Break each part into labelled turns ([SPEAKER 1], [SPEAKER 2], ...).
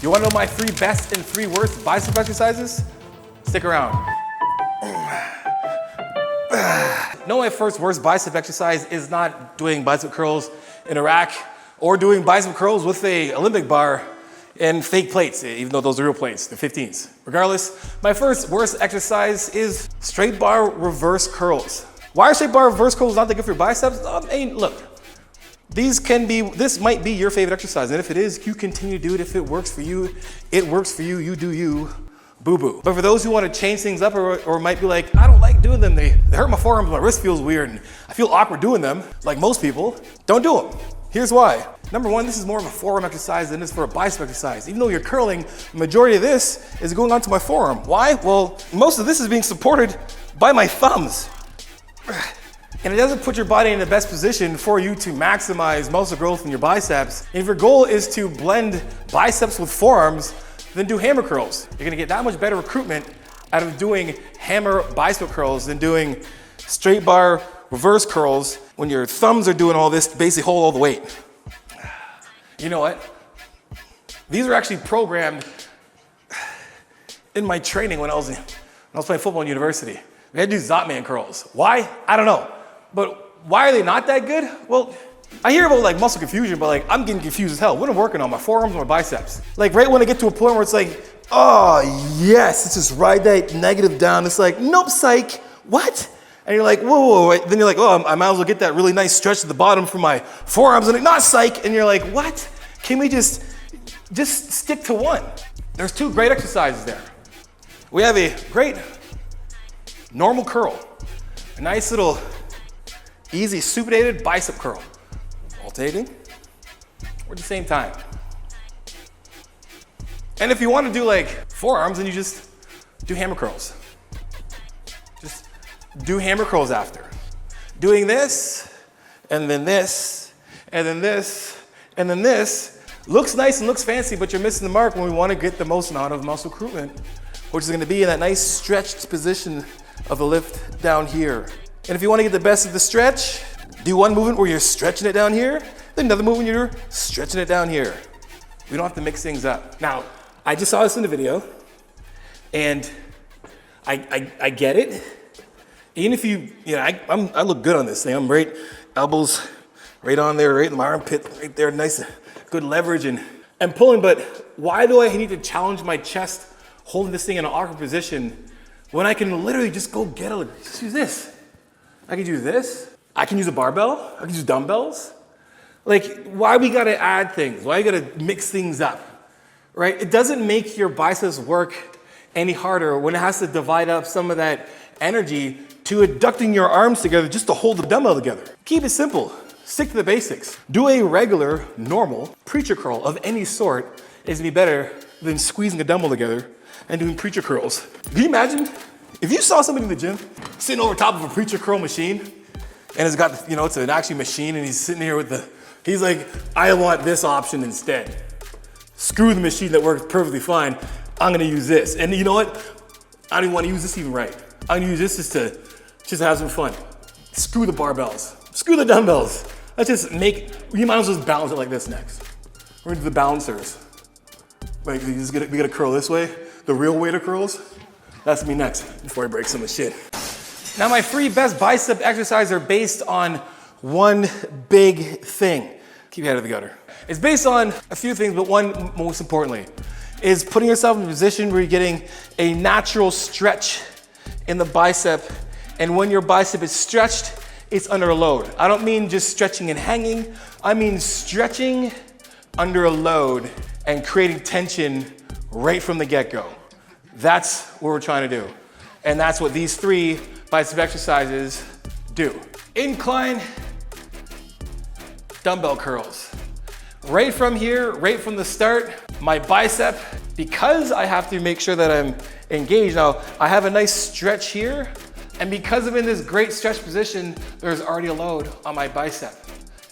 [SPEAKER 1] You wanna know my 3 best and 3 worst bicep exercises? Stick around. No, my first worst bicep exercise is not doing bicep curls in a rack or doing bicep curls with a Olympic bar and fake plates, even though those are real plates, the 15s. Regardless, my first worst exercise is straight bar reverse curls. Why are straight bar reverse curls not that good for your biceps? I mean, look, this might be your favorite exercise, and if it is, you continue to do it. If it works for you, it works for you, you do you, boo-boo. But for those who want to change things up or might be like, I don't like doing them, they hurt my forearms, my wrist feels weird, and I feel awkward doing them, like most people, don't do them. Here's why. Number one, this is more of a forearm exercise than it is for a bicep exercise. Even though you're curling, the majority of this is going onto my forearm. Why? Well, most of this is being supported by my thumbs. And it doesn't put your body in the best position for you to maximize muscle growth in your biceps. And if your goal is to blend biceps with forearms, then do hammer curls. You're gonna get that much better recruitment out of doing hammer bicep curls than doing straight bar reverse curls when your thumbs are doing all this to basically hold all the weight. You know what? These were actually programmed in my training when I was playing football in university. We had to do Zotman curls. Why? I don't know. But why are they not that good? Well, I hear about like muscle confusion, but like I'm getting confused as hell. What I'm working on, my forearms or my biceps? Like right when I get to a point where it's like, oh yes, it's just ride that negative down. It's like, nope, psych, what? And you're like, whoa. Then you're like, oh, I might as well get that really nice stretch at the bottom for my forearms, and like, not psych. And you're like, what? Can we just stick to one? There's 2 great exercises there. We have a great normal curl, a nice little easy supinated bicep curl, alternating or at the same time. And if you want to do like forearms, then you just do hammer curls. Just do hammer curls after. Doing this, and then this, and then this, and then this looks nice and looks fancy, but you're missing the mark when we want to get the most amount of muscle recruitment, which is going to be in that nice stretched position of the lift down here. And if you want to get the best of the stretch, do one movement where you're stretching it down here, then another movement you're stretching it down here. We don't have to mix things up. Now, I just saw this in the video, and I get it. Even if I look good on this thing. I'm right, elbows right on there, right in my armpit, right there, nice, good leverage and pulling. But why do I need to challenge my chest holding this thing in an awkward position when I can literally just go just use this? I can use this. I can use a barbell. I can use dumbbells. Like, why we gotta add things? Why you gotta mix things up, right? It doesn't make your biceps work any harder when it has to divide up some of that energy to adducting your arms together just to hold the dumbbell together. Keep it simple. Stick to the basics. Do a regular, normal preacher curl of any sort is gonna be better than squeezing a dumbbell together and doing preacher curls. Can you imagine if you saw somebody in the gym sitting over top of a preacher curl machine and it's got, it's an actual machine and he's sitting here he's like, I want this option instead. Screw the machine that works perfectly fine. I'm gonna use this. And you know what? I don't even wanna use this even right. I'm gonna use this just to have some fun. Screw the barbells. Screw the dumbbells. We might as well just balance it like this next. We're gonna do the balancers. Like, we gotta curl this way. The real way to curls. That's me next, before I break some of the shit. Now my 3 best bicep exercises are based on one big thing. Keep your head out of the gutter. It's based on a few things, but one most importantly is putting yourself in a position where you're getting a natural stretch in the bicep. And when your bicep is stretched, it's under a load. I don't mean just stretching and hanging. I mean stretching under a load and creating tension right from the get-go. That's what we're trying to do. And that's what these 3 bicep exercises do. Incline dumbbell curls. Right from here, right from the start, my bicep, because I have to make sure that I'm engaged. Now, I have a nice stretch here, and because I'm in this great stretch position, there's already a load on my bicep.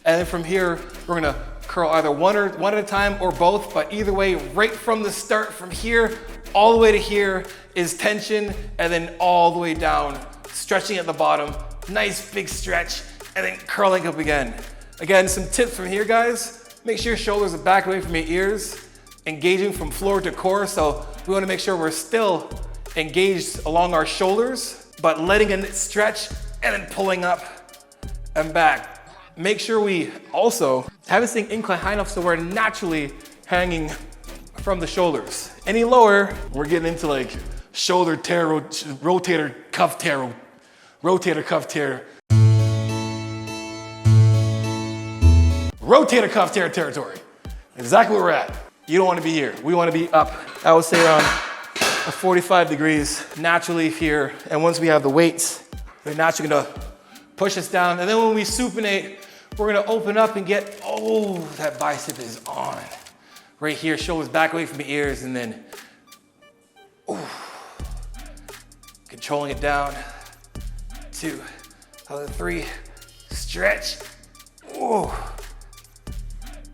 [SPEAKER 1] And then from here, we're gonna curl either one at a time or both, but either way, right from the start, from here, all the way to here is tension, and then all the way down, stretching at the bottom, nice big stretch, and then curling up again. Again, some tips from here, guys. Make sure your shoulders are back away from your ears. engaging from floor to core. So we wanna make sure we're still engaged along our shoulders, but letting it stretch and then pulling up and back. Make sure we also have this thing incline high enough so we're naturally hanging from the shoulders. Any lower, we're getting into like shoulder tear, rotator cuff tear, rotator cuff tear. Rotator cuff tear territory. Exactly where we're at. You don't want to be here. We want to be up, I would say around 45 degrees naturally here. And once we have the weights, they're naturally gonna push us down. And then when we supinate, we're gonna open up and get, oh, that bicep is on. Right here, shoulders back away from the ears, and then, ooh, controlling it down. 2, 3, stretch. Ooh.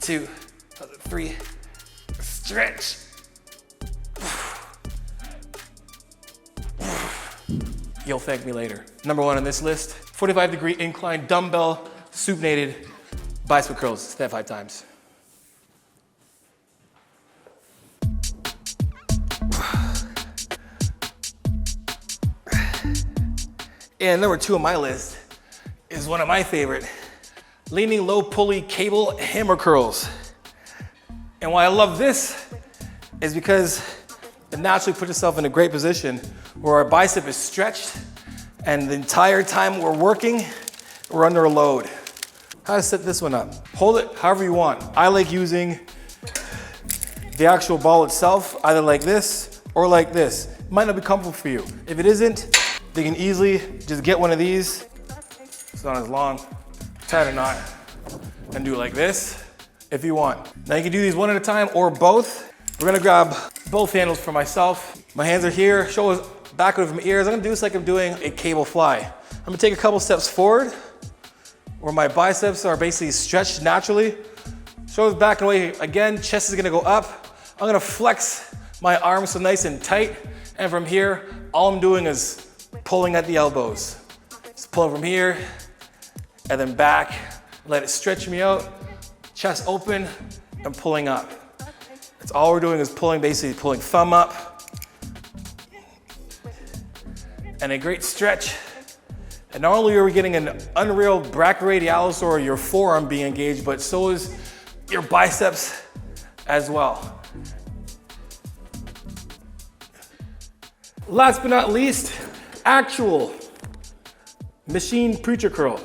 [SPEAKER 1] 2, 3, stretch. You'll thank me later. Number 1 on this list, 45-degree incline dumbbell supinated bicep curls. Stand 5 times. And number 2 on my list is one of my favorite, leaning low pulley cable hammer curls. And why I love this is because it naturally puts yourself in a great position where our bicep is stretched and the entire time we're working, we're under a load. How to set this one up? Hold it however you want. I like using the actual ball itself, either like this or like this. It might not be comfortable for you. If it isn't, you can easily just get one of these. It's not as long. Tie a knot and do it like this if you want. Now you can do these one at a time or both. We're gonna grab both handles for myself. My hands are here, shoulders back away from my ears. I'm gonna do this like I'm doing a cable fly. I'm gonna take a couple steps forward where my biceps are basically stretched naturally. Shoulders back and away again, chest is gonna go up. I'm gonna flex my arms so nice and tight. And from here, all I'm doing is pulling at the elbows. Just pulling from here and then back. Let it stretch me out, chest open and pulling up. That's all we're doing is pulling, basically pulling thumb up. And a great stretch. And not only are we getting an unreal brachioradialis or your forearm being engaged, but so is your biceps as well. Last but not least, actual machine preacher curl.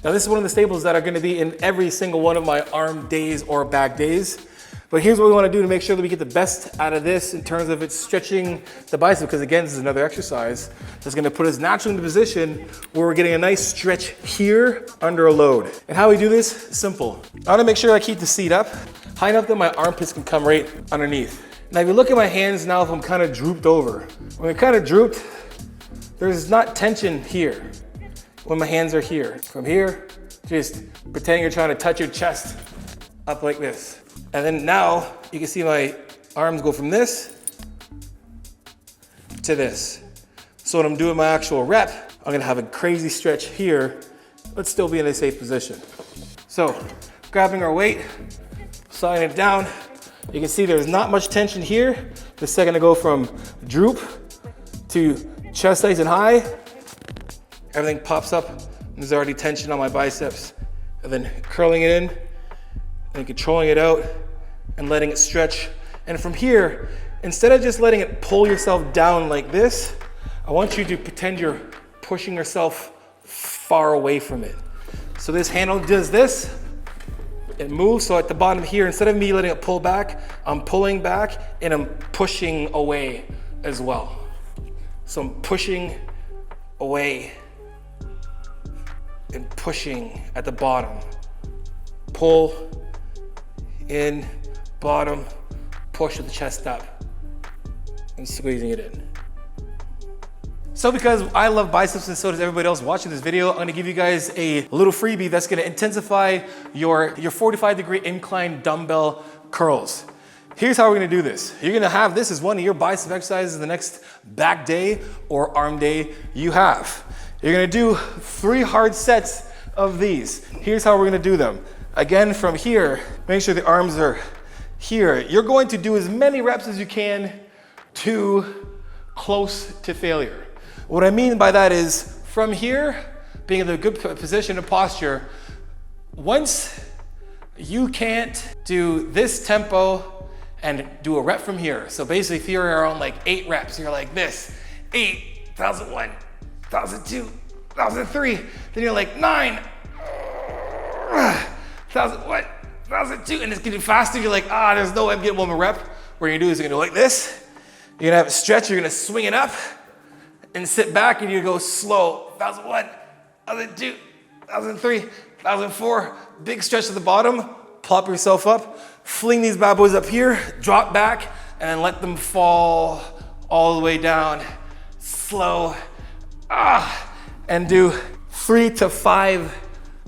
[SPEAKER 1] Now this is one of the staples that are gonna be in every single one of my arm days or back days. But here's what we wanna do to make sure that we get the best out of this in terms of it stretching the bicep, because again, this is another exercise that's gonna put us naturally in the position where we're getting a nice stretch here under a load. And how we do this, simple. I wanna make sure I keep the seat up, high enough that my armpits can come right underneath. Now if you look at my hands now, if I'm kind of drooped over, when they're kind of drooped, there's not tension here when my hands are here. From here, just pretend you're trying to touch your chest up like this. And then now you can see my arms go from this to this. So when I'm doing my actual rep, I'm gonna have a crazy stretch here, but still be in a safe position. So grabbing our weight, sliding it down, you can see there's not much tension here. The second I go from droop to chest nice and high, everything pops up, and there's already tension on my biceps. And then curling it in, and controlling it out, and letting it stretch. And from here, instead of just letting it pull yourself down like this, I want you to pretend you're pushing yourself far away from it. So this handle does this, it moves, so at the bottom here, instead of me letting it pull back, I'm pulling back and I'm pushing away as well. So I'm pushing away and pushing at the bottom. Pull, in, bottom, push with the chest up, and squeezing it in. So because I love biceps and so does everybody else watching this video, I'm gonna give you guys a little freebie that's gonna intensify your 45-degree incline dumbbell curls. Here's how we're gonna do this. You're gonna have this as one of your bicep exercises the next back day or arm day you have. You're gonna do 3 hard sets of these. Here's how we're gonna do them. Again, from here, make sure the arms are here, you're going to do as many reps as you can to close to failure. What I mean by that is from here, being in a good position and posture, once you can't do this tempo and do a rep from here. So basically if you're on like 8 reps, you're like this, 8, 1001, 1002, 1003, then you're like 9, 1001, 1002, and it's getting faster. You're like, there's no way I'm getting one more rep. What you're gonna do is you're gonna do like this. You're gonna have a stretch, you're gonna swing it up and sit back and you go slow. 1001, 1002, 1003, 1004, big stretch at the bottom, plop yourself up, fling these bad boys up here, drop back, and then let them fall all the way down, slow, and do 3 to 5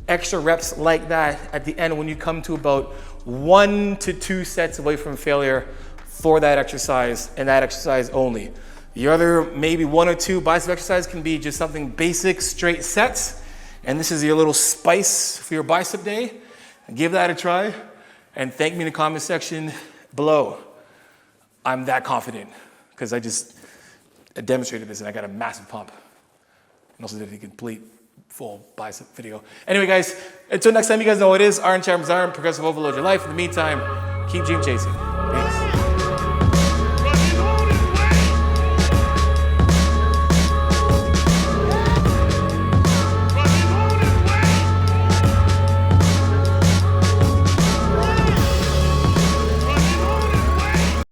[SPEAKER 1] extra reps like that at the end when you come to about 1 to 2 sets away from failure for that exercise and that exercise only. The other maybe 1 or 2 bicep exercise can be just something basic, straight sets. And this is your little spice for your bicep day. Give that a try and thank me in the comment section below. I'm that confident because I just demonstrated this and I got a massive pump. And also did a complete full bicep video. Anyway, guys, until next time, you guys know what it is. Iron sharpens iron, progressive overload your life. In the meantime, keep gym chasing. Peace.